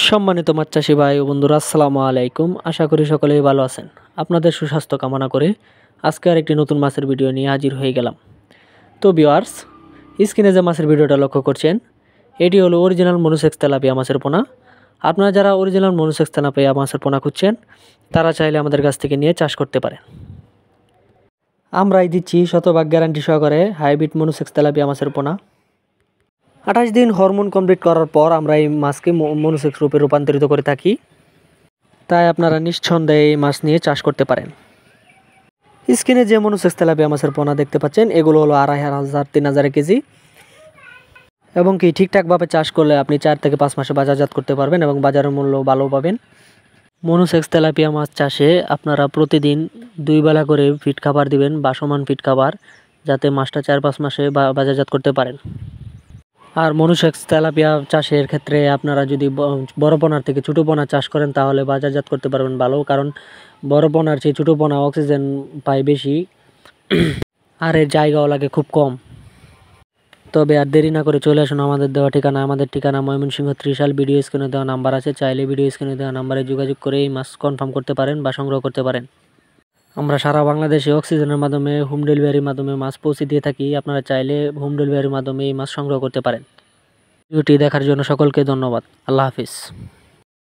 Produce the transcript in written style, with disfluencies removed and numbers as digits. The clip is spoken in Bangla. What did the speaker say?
সম্মানিত মাছ চাষি ভাই ও বন্ধুরা, আসসালামু আলাইকুম। আশা করি সকলেই ভালো আছেন। আপনাদের সুস্বাস্থ্য কামনা করে আজকে আর একটি নতুন মাছের ভিডিও নিয়ে হাজির হয়ে গেলাম। তো ভিউয়ার্স, স্ক্রিনে যে মাছের ভিডিওটা লক্ষ্য করছেন, এটি হলো অরিজিনাল মনুসেক্স তেলাপিয়া মাছের পোনা। আপনারা যারা অরিজিনাল মনুসেক্স তেলাপিয়া মাছের পোনা খুঁজছেন, তারা চাইলে আমাদের কাছ থেকে নিয়ে চাষ করতে পারেন। আমরাই দিচ্ছি শতভাগ গ্যারান্টি সহকারে হাইব্রিড মনুসেক্স তেলাপিয়া মাছের পোনা। 28 দিন হরমোন কমপ্লিট করার পর আমরা এই মাছকে মনুসেক্স রূপে রূপান্তরিত করে থাকি। তাই আপনারা নিঃসন্দেহে এই মাছ নিয়ে চাষ করতে পারেন। স্ক্রিনে যে মনুসেক্স তেলাপিয়া মাছের পোনা দেখতে পাচ্ছেন, এগুলো হলো 2500-3000 কেজি, এবং কি ঠিকঠাকভাবে চাষ করলে আপনি 4 থেকে 5 মাসে বাজারজাত করতে পারবেন এবং বাজারের মূল্য ভালো পাবেন। মনুসেক্স তেলাপিয়া মাছ চাষে আপনারা প্রতিদিন 2 বেলা করে ফিড খাবার দিবেন, বাসমান ফিড খাবার, যাতে মাছটা 4-5 মাসে বাজারজাত করতে পারেন। আর মনুসেক্স তেলাপিয়া চাষের ক্ষেত্রে আপনারা যদি বড় পোনার থেকে ছোটো পোনা চাষ করেন, তাহলে বাজারজাত করতে পারবেন ভালো, কারণ বড় পোনার চেয়ে ছোটো পোনা অক্সিজেন পায় বেশি, আর এর জায়গাও লাগে খুব কম। তবে আর দেরি না করে চলে আসুন আমাদের দেওয়া ঠিকানা। আমাদের ঠিকানা ময়মনসিংহ ত্রিশাল। ভিডিও স্ক্রিনে দেওয়া নাম্বার আছে, চাইলে ভিডিও স্ক্রিনে দেওয়া নাম্বারে যোগাযোগ করে এই মাছ কনফার্ম করতে পারেন বা সংগ্রহ করতে পারেন। আমরা সারা বাংলাদেশে অক্সিজেনের মাধ্যমে হোম ডেলিভারির মাধ্যমে মাছ পৌঁছে দিয়ে থাকি। আপনারা চাইলে হোম ডেলিভারির মাধ্যমে এই মাছ সংগ্রহ করতে পারেন। ভিডিওটি দেখার জন্য সকলকে ধন্যবাদ। আল্লাহ হাফিজ।